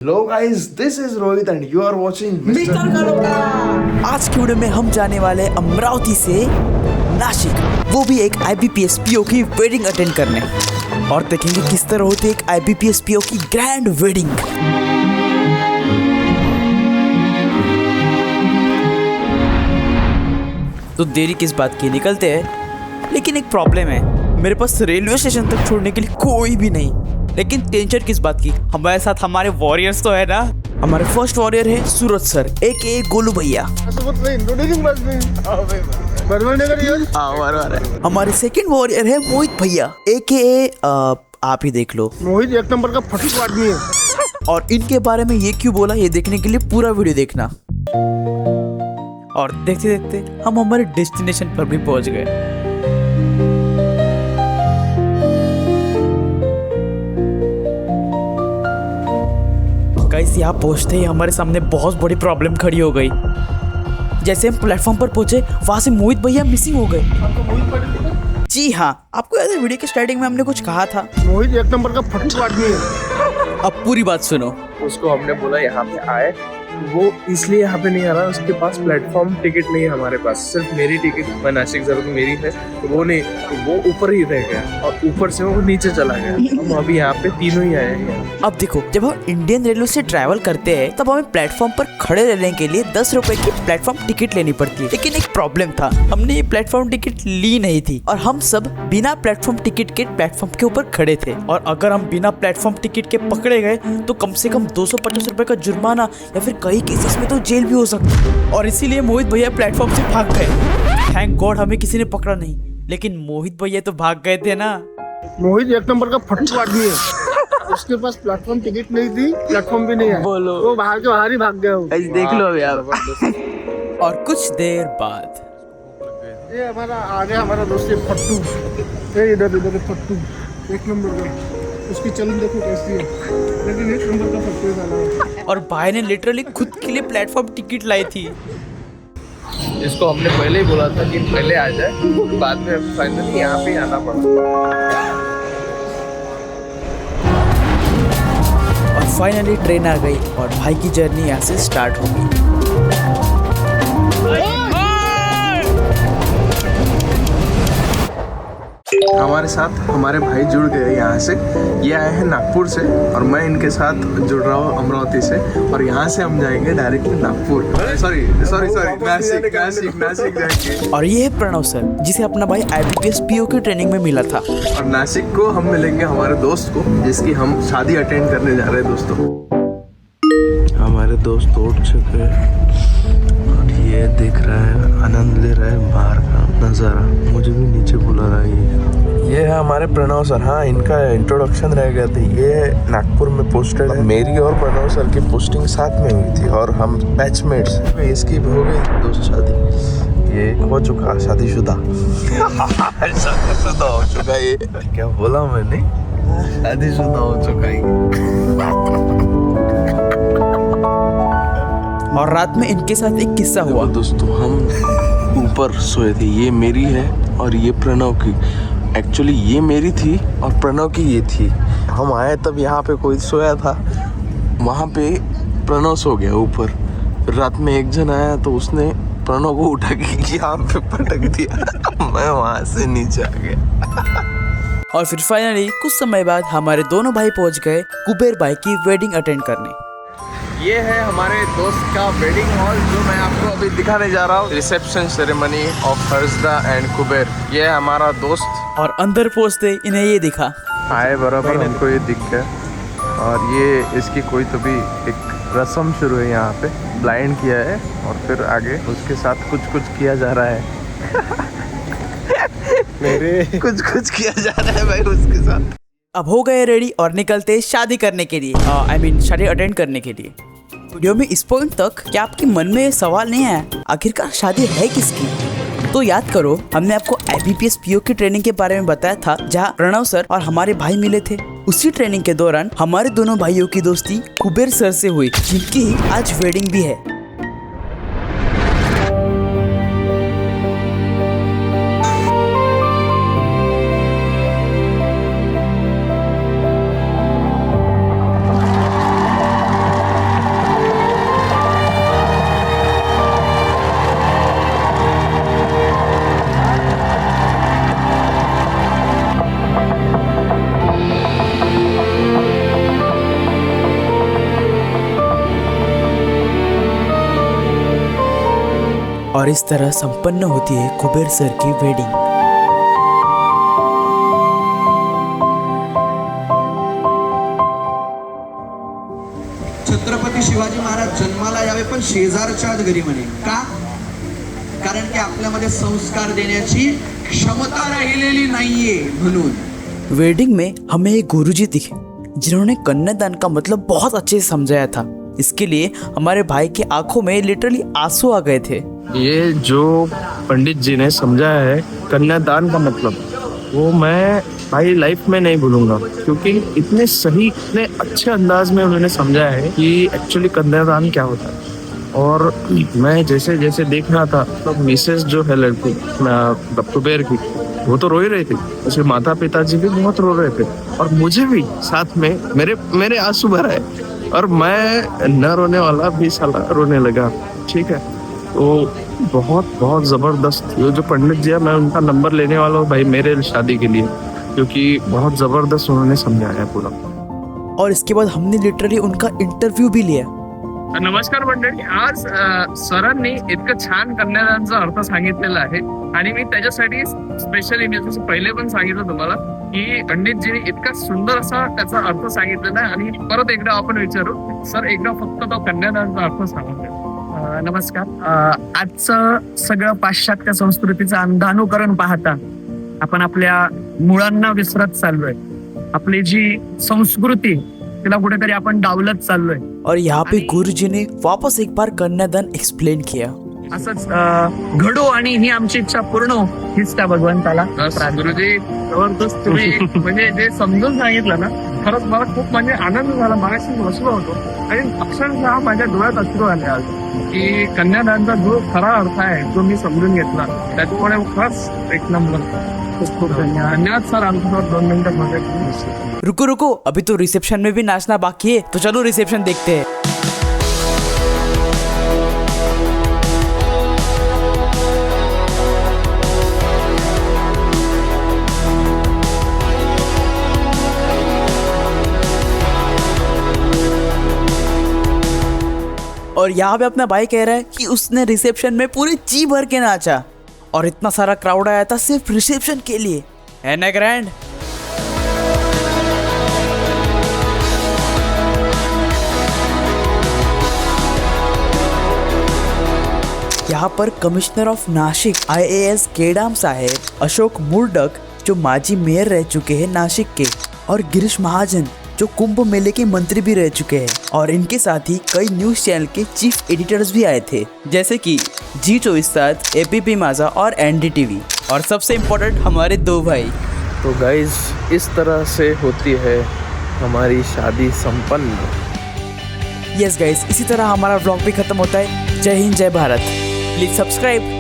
Hello guys, this is Rohit and you are watching Mr. आज की video में हम जाने वाले अमरावती से नासिक, वो भी एक IBPS PO की वेडिंग अटेंड करने, और देखेंगे किस तरह होती है एक IBPS PO की ग्रैंड वेडिंग। तो देरी किस बात की, निकलते हैं। लेकिन एक प्रॉब्लम है, मेरे पास रेलवे स्टेशन तक छोड़ने के लिए कोई भी नहीं। लेकिन टेंशन किस बात की, हमारे साथ हमारे वॉरियर्स तो है ना। हमारे फर्स्ट वॉरियर है सूरज सर AK गोलू भैया। हमारे सेकंड वॉरियर है मोहित भैया AKA आप ही देख लो, मोहित एक नंबर का फटू आदमी है। और इनके बारे में ये क्यों बोला, ये देखने के लिए पूरा वीडियो देखना। और देखते देखते हम हमारे डेस्टिनेशन पर भी पहुंच गए। गाइस, यहाँ पहुंचते ही हमारे सामने बहुत बड़ी प्रॉब्लम खड़ी हो गई। जैसे हम प्लेटफॉर्म पर पहुंचे, वहां से मोहित भैया मिसिंग हो गए। जी हाँ, आपको याद है वीडियो के स्टार्टिंग में हमने कुछ कहा था। मोहित एक नंबर का फटू आदमी है। अब पूरी बात सुनो। उसको हमने बोला यहाँ पे आए, वो इसलिए यहाँ पे नहीं आ रहा, उसके पास प्लेटफॉर्म टिकट नहीं है, हमारे पास सिर्फ मेरी टिकट, मैं नासिक जरूर मेरी है, तो वो नहीं, तो वो ऊपर ही रह गया और ऊपर से वो नीचे चला गया। हम अभी यहाँ पे तीनों ही आए हैं। अब देखो, जब हम इंडियन रेलवे से ट्रैवल करते हैं तब हमें प्लेटफॉर्म पर खड़े रहने के लिए 10 रुपए की प्लेटफॉर्म टिकट लेनी पड़ती है। लेकिन एक प्रॉब्लम था, हमने ये प्लेटफॉर्म टिकट ली नहीं थी और हम सब बिना प्लेटफॉर्म टिकट के प्लेटफॉर्म के ऊपर खड़े थे। और अगर हम बिना प्लेटफॉर्म टिकट के पकड़े गए तो कम से कम 250 रुपए का जुर्माना या फिर कई केसेस में तो जेल भी हो सकती। और इसीलिए मोहित भैया प्लेटफॉर्म से भाग गए। थैंक गॉड हमें किसी ने पकड़ा नहीं, लेकिन मोहित भैया तो भाग गए थे ना। मोहित एक नंबर का फटू आदमी है। उसके पास प्लेटफॉर्म टिकट नहीं थी, प्लेटफॉर्म भी नहीं है, बोलो, वो बाहर के बाहर ही भाग गया। देख लो अभी आप। और कुछ देर बाद ये हमारा आगे हमारा दोस्त है फट्टू, ये इधर इधर फट्टू एक नंबर का, उसकी चलन देखो कैसी है, लेकिन एक नंबर का फट्टू है। और भाई ने लिटरली खुद के लिए प्लेटफॉर्म टिकट लाई थी। इसको हमने पहले ही बोला था कि पहले आ जाए, बाद में फाइनली यहाँ पे आना पड़ा। और फाइनली ट्रेन आ गई और भाई की जर्नी यहाँ से स्टार्ट होगी। हमारे साथ हमारे भाई जुड़ गए यहाँ से, ये आए हैं नागपुर से और मैं इनके साथ जुड़ रहा हूँ अमरावती से, और यहाँ से हम जाएंगे डायरेक्टली नागपुर, सॉरी नासिक जाएंगे। और ये है प्रणव सर, जिसे अपना भाई IBPS PO की ट्रेनिंग में मिला था। और नासिक को हम मिलेंगे हमारे दोस्त को, जिसकी हम शादी अटेंड करने जा रहे हैं। दोस्तों, हमारे दोस्त उठ चुके हैं और ये देख रहा है, आनंद ले रहा है बाहर का नज़ारा। मुझे भी नीचे बुला रहा है। ये है हमारे प्रणव सर। हाँ, इनका इंट्रोडक्शन रह गया था। ये नागपुर में पोस्टेड है। मेरी और प्रणव सर की पोस्टिंग साथ में हुई थी और हम बैचमेट्स। इसकी हो गई दोस्त शादी, ये हो चुका शादीशुदा। शादीशुदा हो चुका ये, क्या बोला मैंने, शादीशुदा हो चुका ये। और रात में इनके साथ एक किस्सा हुआ। दोस्तों, हम ऊपर सोए थे, ये मेरी है और ये प्रणव की। एक्चुअली ये मेरी थी और प्रणव की ये थी। हम आए तब यहाँ पे कोई सोया था, वहाँ पे प्रणव सो गया ऊपर। फिर रात में एक जन आया तो उसने प्रणव को उठा के यहाँ पे पटक दिया। मैं वहाँ से नीचे आ गया। और फिर फाइनली कुछ समय बाद हमारे दोनों भाई पहुंच गए कुबेर भाई की वेडिंग अटेंड करने। ये है हमारे दोस्त का वेडिंग हॉल, जो मैं आपको अभी दिखाने जा रहा हूँ। Reception ceremony of Harshada and Kuber. ये है हमारा दोस्त। और अंदर पहुंचते इन्हें ये दिखा। आए बराबर हमको ये दिख गया, और ये इसकी कोई तो भी एक रस्म शुरू है यहाँ पे। ब्लाइंड किया है और फिर आगे उसके साथ कुछ कुछ किया जा रहा है। मेरे कुछ किया जा रहा है भाई उसके साथ। अब हो गए रेडी और निकलते शादी करने के लिए, शादी अटेंड करने के लिए। वीडियो में इस पॉइंट तक क्या आपके मन में ये सवाल नहीं आया, आखिरकार शादी है किसकी? तो याद करो, हमने आपको IBPS PO की ट्रेनिंग के बारे में बताया था, जहाँ प्रणव सर और हमारे भाई मिले थे। उसी ट्रेनिंग के दौरान हमारे दोनों भाइयों की दोस्ती कुबेर सर से हुई, जिनकी आज वेडिंग भी है। और इस तरह संपन्न होती है कुबेर सर की वेडिंग। छत्रपती शिवाजी महाराज जन्माला यावे पण शेजारच्याच घरी म्हणे का? कारण की आपल्यामध्ये संस्कार देण्याची क्षमता राहिलेली नाहीये म्हणून। वेडिंग में हमें एक गुरुजी दिखे जिन्होंने कन्यादान का मतलब बहुत अच्छे से समझाया था। इसके लिए हमारे भाई की आंखों में लिटरली आंसू आ गए थे। ये जो पंडित जी ने समझाया है कन्यादान का मतलब, वो मैं भाई लाइफ में नहीं भूलूंगा, क्योंकि इतने सही इतने अच्छे अंदाज में उन्होंने समझाया है कि एक्चुअली कन्यादान क्या होता है। और मैं जैसे जैसे देख रहा था तो मिसेस जो है लड़की कुबेर की, वो तो रो ही रही थी, उसके माता पिताजी भी बहुत रो रहे थे और मुझे भी साथ में मेरे आंसू भर आए और मैं न रोने वाला भी साला रोने लगा। ठीक है, तो बहुत बहुत ज़बरदस्त ये जो पंडित जी है, मैं उनका नंबर लेने वाला हूँ भाई मेरे शादी के लिए, क्योंकि बहुत ज़बरदस्त उन्होंने समझाया पूरा। और इसके बाद हमने लिटरली उनका इंटरव्यू भी लिया। नमस्कार मंडळी, आज सरांनी इतकं छान कन्यादानचा अर्थ सांगितलेला आहे आणि मी त्याच्यासाठी स्पेशली मी जसं पहिले पण सांगितलं तुम्हाला की पंडितजींनी इतका सुंदर असा त्याचा अर्थ सांगितलेला आहे आणि परत एकदा आपण विचारू सर, एकदा फक्त तो कन्यादानचा अर्थ सांगून द्या। नमस्कार, आजचं सगळं पाश्चात्य संस्कृतीचं अंधानुकरण पाहता आपण आपल्या मुळांना विसरत चाललोय। आपली जी संस्कृती तिला कुठेतरी आपण डावलत चाललोय। और यहाँ पे गुरुजी ने वापस एक बार कन्यादान एक्सप्लेन किया। असंच घडो आणि ही आमची इच्छा पूर्ण हो, हीच त्या भगवंताला गुरुजी जबरदस्त तुम्ही म्हणजे जे समजून सांगितलं ना, खरंच मला खूप म्हणजे आनंद झाला। मागाशी बसलो होतो आणि अक्षरशः माझ्या डोळ्यात अश्रू आले आज की कन्यादानचा जो खरा अर्थ आहे जो मी समजून घेतला, त्याच्यामुळे खरंच एक नंबर। खूप खूप धन्यवाद सर, आमच्यासोबत 2 मिनिटं मध्ये। रुको रुको, अभी तो रिसेप्शन में भी नाचना बाकी है, तो चलो रिसेप्शन देखते हैं। और यहाँ पे अपना भाई कह रहा है कि उसने रिसेप्शन में पूरी जी भर के नाचा और इतना सारा क्राउड आया था सिर्फ रिसेप्शन के लिए, है ना ग्रैंड? यहाँ पर commissioner of Nashik IAS Kedam साहेब, अशोक मुर्डक जो माजी मेयर रह चुके हैं नासिक के, और गिरीश महाजन जो कुंभ मेले के मंत्री भी रह चुके हैं, और इनके साथ ही कई न्यूज़ चैनल के चीफ एडिटर्स भी आए थे, जैसे कि G24, APP माझा और NDTV, और सबसे इम्पोर्टेंट हमारे 2 भाई। तो गाइज इस तरह से होती है हमारी शादी संपन्न। यस गाइस, इसी तरह हमारा व्लॉग भी खत्म होता है। जय हिंद, जय भारत। Please subscribe.